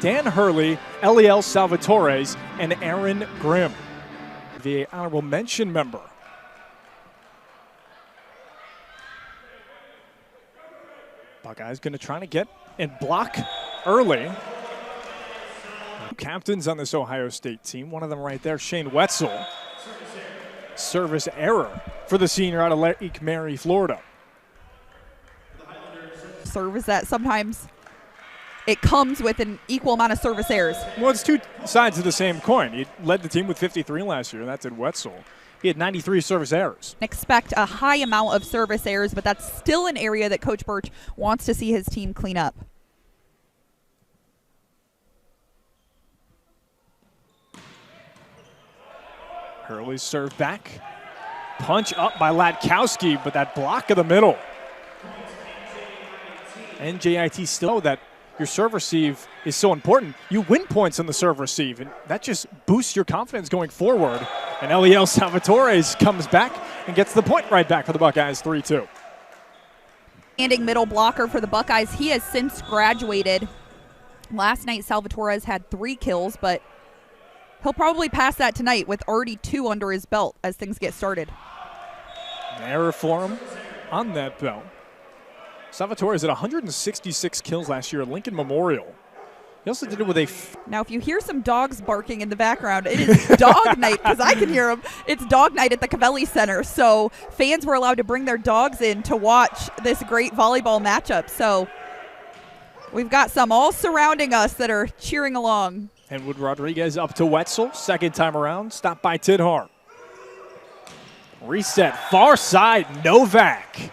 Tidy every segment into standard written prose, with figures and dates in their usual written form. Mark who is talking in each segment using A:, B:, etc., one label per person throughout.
A: Dan Hurley, Eliel Salvatores, and Aaron Grimm. The honorable mention member. Buckeyes going to try to get and block early. Captains on this Ohio State team. One of them right there, Shane Wetzel. Service error for the senior out of Lake Mary, Florida.
B: Service that sometimes it comes with an equal amount of service errors.
A: Well, it's two sides of the same coin. He led the team with 53 last year, and that's at Wetzel. He had 93 service errors.
B: Expect a high amount of service errors, but that's still an area that Coach Birch wants to see his team clean up.
A: Hurley's serve back. Punch up by Latkowski, but that block of the middle. NJIT still that your serve receive is so important. You win points on the serve receive, and that just boosts your confidence going forward. And Eliel Salvatores comes back and gets the point right back for the Buckeyes, 3-2.
B: Standing middle blocker for the Buckeyes. He has since graduated. Last night, Salvatores had 3 kills, but he'll probably pass that tonight with already 2 under his belt as things get started.
A: An error for him on that belt. Salvatores had 166 kills last year at Lincoln Memorial. He also did it with a...
B: Now, if you hear some dogs barking in the background, it is dog night, because I can hear them. It's dog night at the Cavelli Center, so fans were allowed to bring their dogs in to watch this great volleyball matchup. So we've got some all surrounding us that are cheering along.
A: Henwood Rodriguez up to Wetzel, second time around, stopped by Tidhar. Reset, far side, Novak.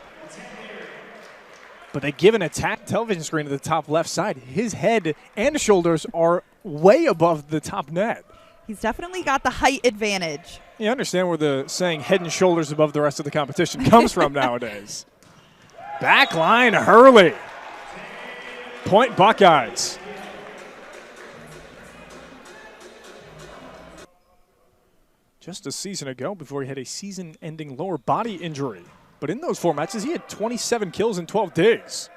A: But they give an attack television screen to the top left side. His head and shoulders are way above the top net.
B: He's definitely got the height advantage.
A: You understand where the saying head and shoulders above the rest of the competition comes from nowadays. Backline Hurley. Point Buckeyes. Just a season ago, before he had a season-ending lower body injury. But in those 4 matches, he had 27 kills in 12 days.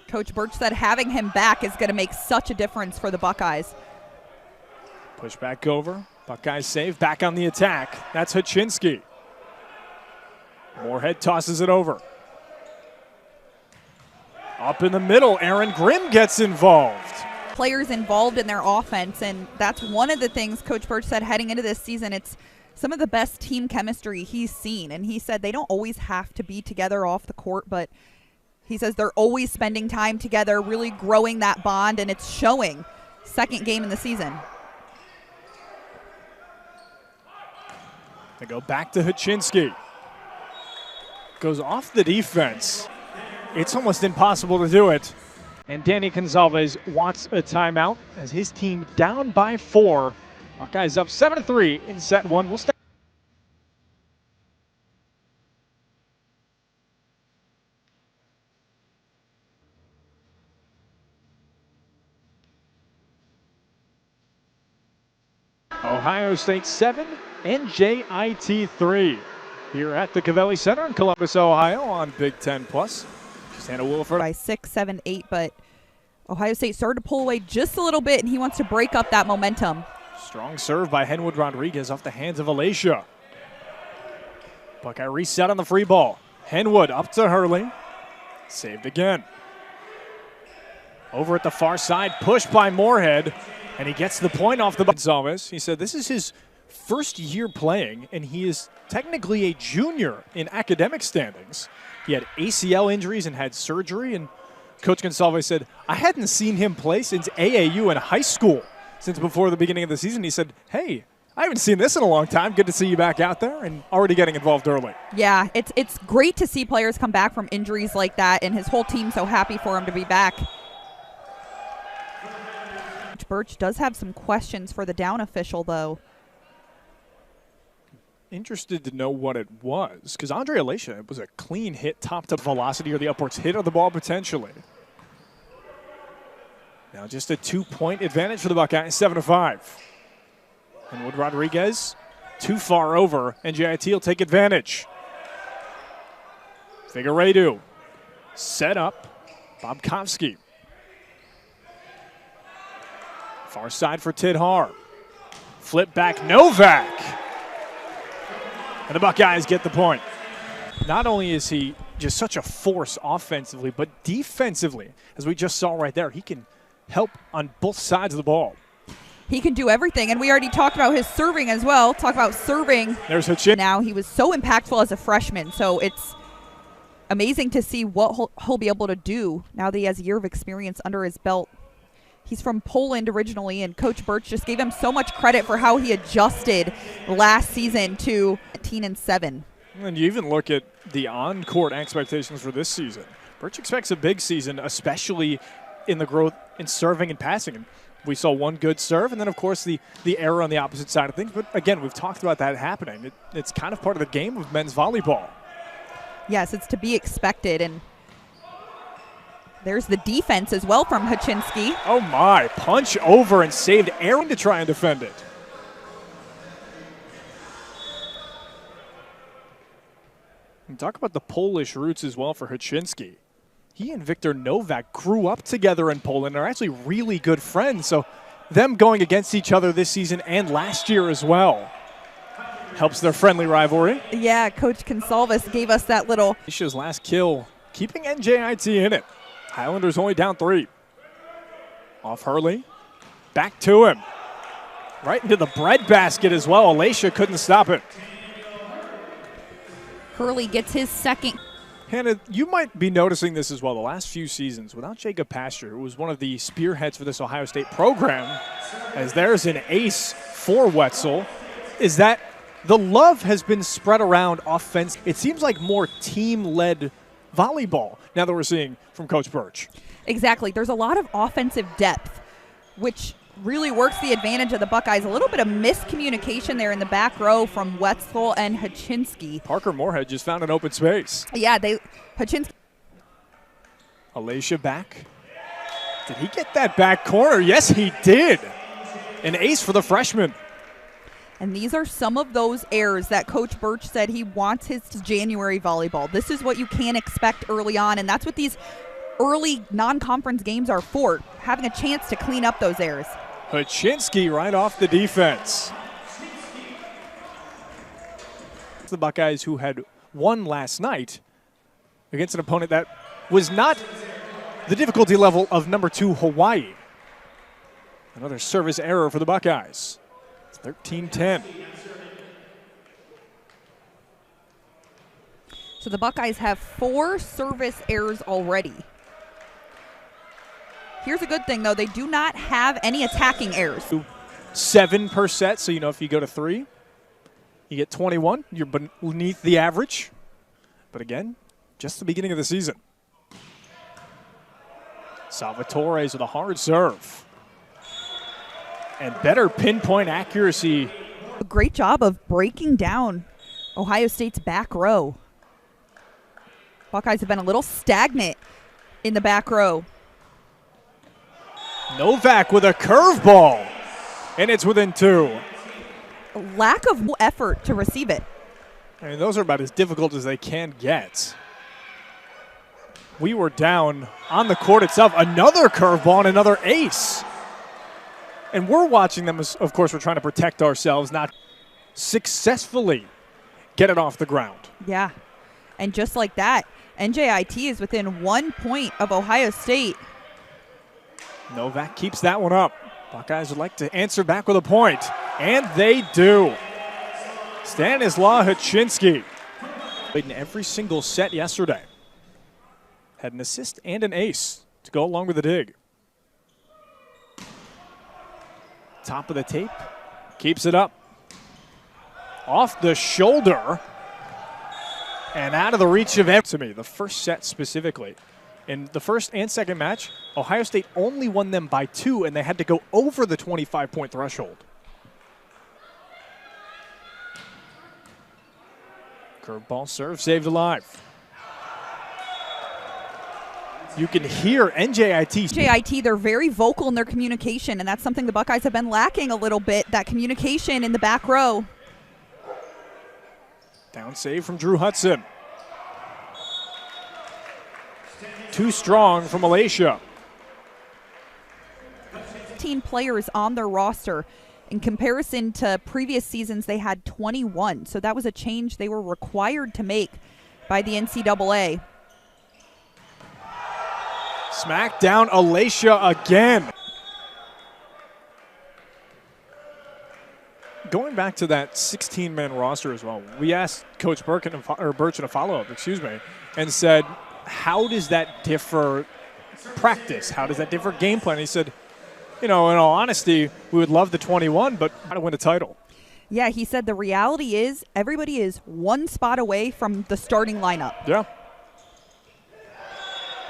B: Coach Birch said having him back is going to make such a difference for the Buckeyes.
A: Push back over. Buckeyes save. Back on the attack. That's Hachinsky. Moorhead tosses it over. Up in the middle, Aaron Grimm gets involved.
B: Players involved in their offense, and that's one of the things Coach Birch said heading into this season. It's some of the best team chemistry he's seen, and he said they don't always have to be together off the court, but he says they're always spending time together, really growing that bond, and it's showing. Second game in the season.
A: They go back to Hachinsky. Goes off the defense. It's almost impossible to do it. And Danny Gonzalez wants a timeout as his team down by 4. Buckeyes up 7-3 in set 1. We'll start. Ohio State 7, NJIT 3. Here at the Cavelli Center in Columbus, Ohio on Big Ten Plus. Santa Wilford
B: by 6, 7, 8, but Ohio State started to pull away just a little bit, and he wants to break up that momentum.
A: Strong serve by Henwood Rodriguez off the hands of Alacia. Buckeye reset on the free ball. Henwood up to Hurley. Saved again. Over at the far side, pushed by Moorhead, and he gets the point off the Gonzalez. He said this is his first year playing, and he is technically a junior in academic standings. He had ACL injuries and had surgery, and Coach Gonsalves said, I hadn't seen him play since AAU in high school, since before the beginning of the season. He said, hey, I haven't seen this in a long time. Good to see you back out there and already getting involved early.
B: Yeah, it's great to see players come back from injuries like that, and his whole team so happy for him to be back. Coach Birch does have some questions for the down official, though.
A: Interested to know what it was, because Andre Alacia, it was a clean hit, top to velocity or the upwards hit of the ball potentially. Now just a 2-point advantage for the Buckeyes, 7-5. Henwood Rodriguez, too far over. NJIT will take advantage. Figueiredo, set up. Bobkovsky. Far side for Tidhar. Flip back Novak. And the Buckeyes get the point. Not only is he just such a force offensively, but defensively, as we just saw right there, he can help on both sides of the ball.
B: He can do everything, and we already talked about his serving as well. Talk about serving.
A: There's Hitchin.
B: Now he was so impactful as a freshman, so it's amazing to see what he'll be able to do now that he has a year of experience under his belt. He's from Poland originally, and Coach Birch just gave him so much credit for how he adjusted last season to 18-7.
A: And you even look at the on-court expectations for this season. Birch expects a big season, especially in the growth in serving and passing. We saw one good serve, and then, of course, the error on the opposite side of things. But, again, we've talked about that happening. It's kind of part of the game of men's volleyball.
B: Yes, it's to be expected, and there's the defense as well from Hachinsky.
A: Oh, my. Punch over and saved Aaron to try and defend it. And talk about the Polish roots as well for Hachinsky. He and Victor Novak grew up together in Poland and are actually really good friends. So them going against each other this season and last year as well helps their friendly rivalry.
B: Yeah, Coach Consalvis gave us that little.
A: Isha's last kill, keeping NJIT in it. Highlanders only down 3. Off Hurley. Back to him. Right into the breadbasket as well. Alicia couldn't stop it.
B: Hurley gets his second.
A: Hannah, you might be noticing this as well. The last few seasons, without Jacob Pasture, who was one of the spearheads for this Ohio State program, as there's an ace for Wetzel, is that the love has been spread around offense. It seems like more team-led volleyball now that we're seeing from Coach Birch.
B: Exactly. There's a lot of offensive depth, which really works the advantage of the Buckeyes. A little bit of miscommunication there in the back row from Wetzel and Hachinsky.
A: Parker Moorhead just found an open space.
B: Yeah, Hachinsky.
A: Alicia back. Did he get that back corner? Yes, he did. An ace for the freshman.
B: And these are some of those errors that Coach Birch said he wants his January volleyball. This is what you can expect early on, and that's what these early non-conference games are for, having a chance to clean up those errors.
A: Hachinsky right off the defense. The Buckeyes, who had won last night against an opponent that was not the difficulty level of number 2 Hawaii. Another service error for the Buckeyes. It's 13-10.
B: So the Buckeyes have 4 service errors already. Here's a good thing, though. They do not have any attacking errors.
A: 7 per set, so if you go to 3, you get 21. You're beneath the average. But again, just the beginning of the season. Salvatores with a hard serve. And better pinpoint accuracy.
B: A great job of breaking down Ohio State's back row. Buckeyes have been a little stagnant in the back row.
A: Novak with a curveball, and it's within 2.
B: Lack of effort to receive it.
A: I mean, those are about as difficult as they can get. We were down on the court itself. Another curveball and another ace. And we're watching them as, of course, we're trying to protect ourselves, not successfully get it off the ground.
B: Yeah, and just like that, NJIT is within 1 point of Ohio State.
A: Novak keeps that one up. Buckeyes would like to answer back with a point, and they do. Stanislaw Hachinsky played in every single set yesterday. Had an assist and an ace to go along with the dig. Top of the tape, keeps it up. Off the shoulder, and out of the reach of to me, the first set specifically. In the first and second match, Ohio State only won them by 2, and they had to go over the 25-point threshold. Curveball serve saved alive. You can hear NJIT.
B: They're very vocal in their communication, and that's something the Buckeyes have been lacking a little bit, that communication in the back row.
A: Down save from Drew Hudson. Too strong from Alicia.
B: 16 players on their roster. In comparison to previous seasons, they had 21. So that was a change they were required to make by the NCAA.
A: Smack down Alicia again. Going back to that 16-man roster as well, we asked Coach Birchen a follow-up, and said, how does that differ practice? How does that differ game plan? He said, you know, in all honesty, we would love the 21, but how to win a title.
B: Yeah, he said the reality is everybody is one spot away from the starting lineup.
A: Yeah.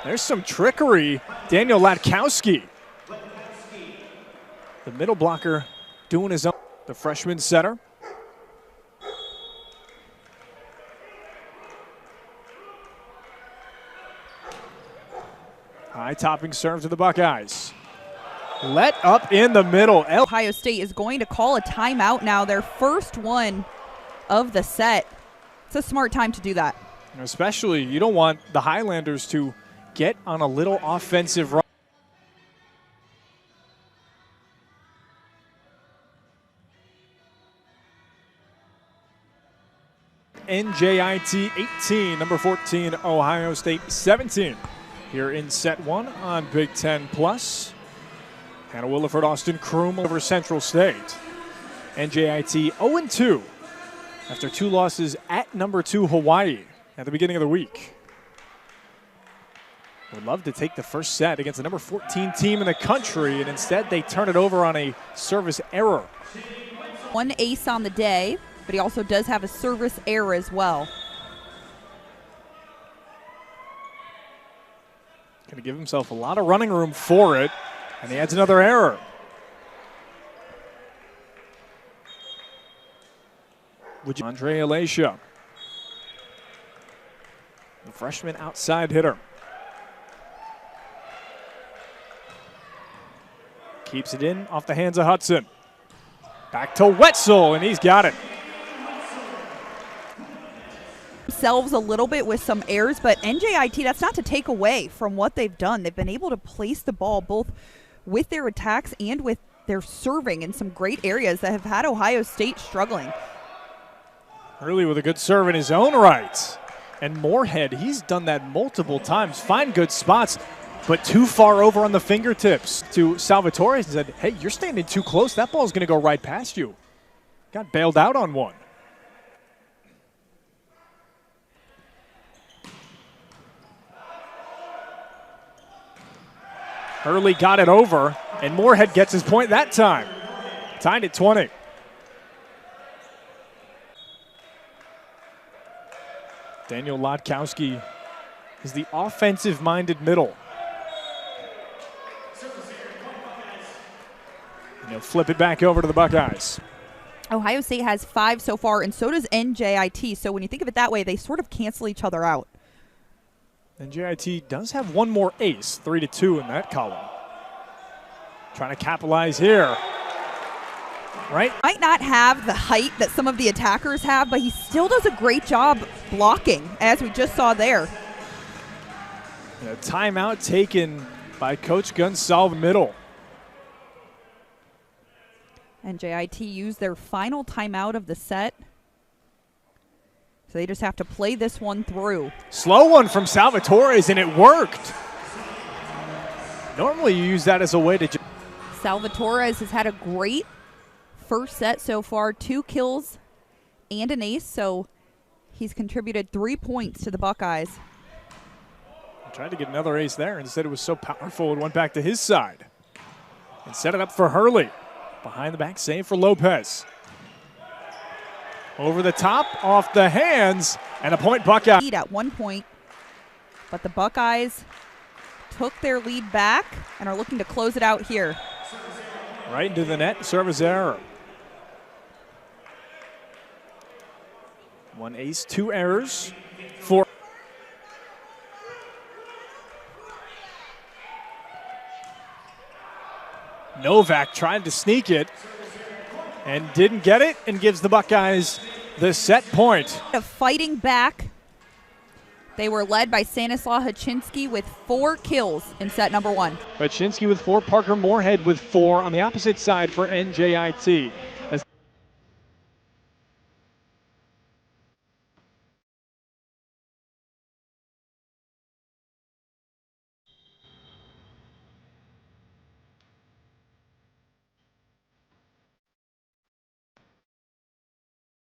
A: There's some trickery. Daniel Latkowski. The middle blocker doing his own. The freshman setter. High topping serve to the Buckeyes. Let up in the middle.
B: Ohio State is going to call a timeout now, their first one of the set. It's a smart time to do that.
A: Especially, you don't want the Highlanders to get on a little offensive run. NJIT 18, number 14, Ohio State 17. Here in set one on Big Ten Plus. Hannah Williford, Austin Kroom over Central State. NJIT 0-2 after 2 losses at number 2 Hawaii at the beginning of the week. Would love to take the first set against the number 14 team in the country, and instead they turn it over on a service error.
B: 1 ace on the day, but he also does have a service error as well.
A: Going to give himself a lot of running room for it, and he adds another error. Andre Alacia, the freshman outside hitter. Keeps it in off the hands of Hudson. Back to Wetzel, and he's got it.
B: Themselves a little bit with some errors, but NJIT, that's not to take away from what they've done. They've been able to place the ball both with their attacks and with their serving in some great areas that have had Ohio State struggling.
A: Hurley with a good serve in his own right. And Moorhead, he's done that multiple times. Find good spots, but too far over on the fingertips to Salvatore and said, hey, you're standing too close. That ball's going to go right past you. Got bailed out on one. Hurley got it over, and Moorhead gets his point that time. Tied at 20. Daniel Latkowski is the offensive-minded middle. And he'll flip it back over to the Buckeyes.
B: Ohio State has 5 so far, and so does NJIT. So when you think of it that way, they sort of cancel each other out.
A: NJIT does have one more ace, 3-2 in that column. Trying to capitalize here. Right?
B: Might not have the height that some of the attackers have, but he still does a great job blocking, as we just saw there.
A: And a timeout taken by Coach Gonsalves middle.
B: NJIT used their final timeout of the set. So they just have to play this one through.
A: Slow one from Salvatore's, and it worked. Normally you use that as a way to...
B: Salvatore has had a great first set so far, 2 kills and an ace, so he's contributed 3 points to the Buckeyes.
A: Tried to get another ace there. Instead, it was so powerful it went back to his side. And set it up for Hurley. Behind the back save for Lopez. Over the top, off the hands, and a point Buckeye.
B: Lead at 1 point, but the Buckeyes took their lead back and are looking to close it out here.
A: Right into the net, service error. 1 ace, 2 errors. 4. Novak tried to sneak it and didn't get it, and gives the Buckeyes the set point.
B: Fighting back They were led by Stanislaw Haczynski with 4 kills in set number 1.
A: Haczynski with 4, Parker Moorhead with 4 on the opposite side for NJIT.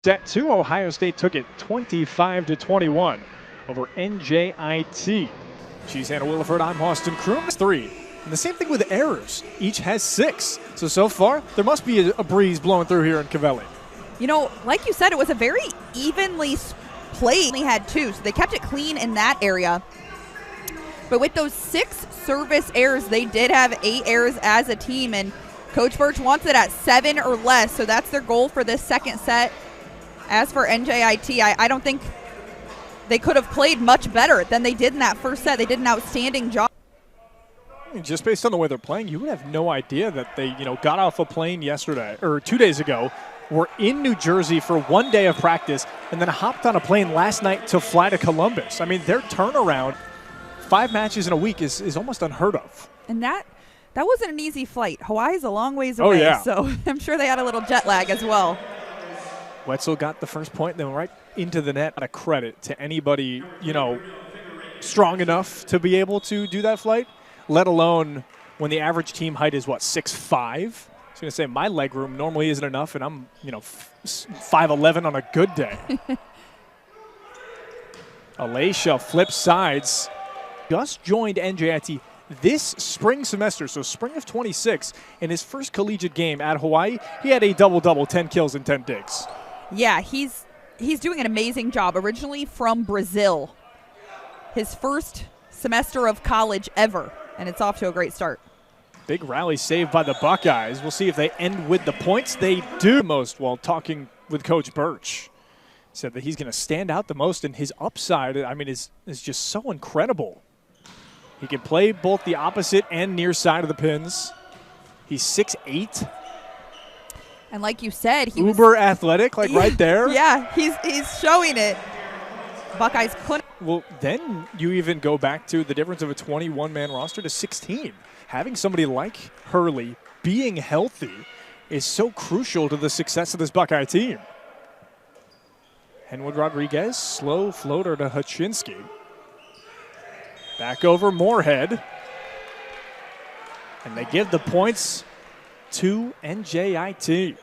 A: Set 2, Ohio State took it 25-21 over NJIT. She's Hannah Williford, I'm Austin Kroom. 3. And the same thing with errors. Each has 6. So far, there must be a breeze blowing through here in Covelli.
B: You know, like you said, it was a very evenly played. Only had 2, so they kept it clean in that area. But with those 6 service errors, they did have 8 errors as a team, and Coach Birch wants it at 7 or less, so that's their goal for this second set. As for NJIT, I don't think they could have played much better than they did in that first set. They did an outstanding job.
A: Just based on the way they're playing, you would have no idea that they, got off a plane yesterday or 2 days ago, were in New Jersey for 1 day of practice, and then hopped on a plane last night to fly to Columbus. I mean, their turnaround, 5 matches in a week is almost unheard of.
B: And that wasn't an easy flight. Hawaii's a long ways away, so I'm sure they had a little jet lag as well.
A: Wetzel got the first point, then right into the net. Not a credit to anybody, strong enough to be able to do that flight, let alone when the average team height is, 6'5"? I was going to say my leg room normally isn't enough, and I'm, 5'11" on a good day. Alacia flips sides. Just joined NJIT this spring semester, so spring of 26. In his first collegiate game at Hawaii, he had a double-double, 10 kills and 10 digs.
B: Yeah, he's doing an amazing job. Originally from Brazil. His first semester of college ever, and it's off to a great start.
A: Big rally saved by the Buckeyes. We'll see if they end with the points. They do most while talking with Coach Birch. Said that he's going to stand out the most, and his upside, is just so incredible. He can play both the opposite and near side of the pins. He's 6'8".
B: And like you said, he
A: uber athletic, right there.
B: Yeah, he's showing it. Buckeyes couldn't.
A: Well, then you even go back to the difference of a 21-man roster to 16. Having somebody like Hurley being healthy is so crucial to the success of this Buckeye team. Henwood Rodriguez, slow floater to Haczynski. Back over Moorhead. And they give the points to NJIT.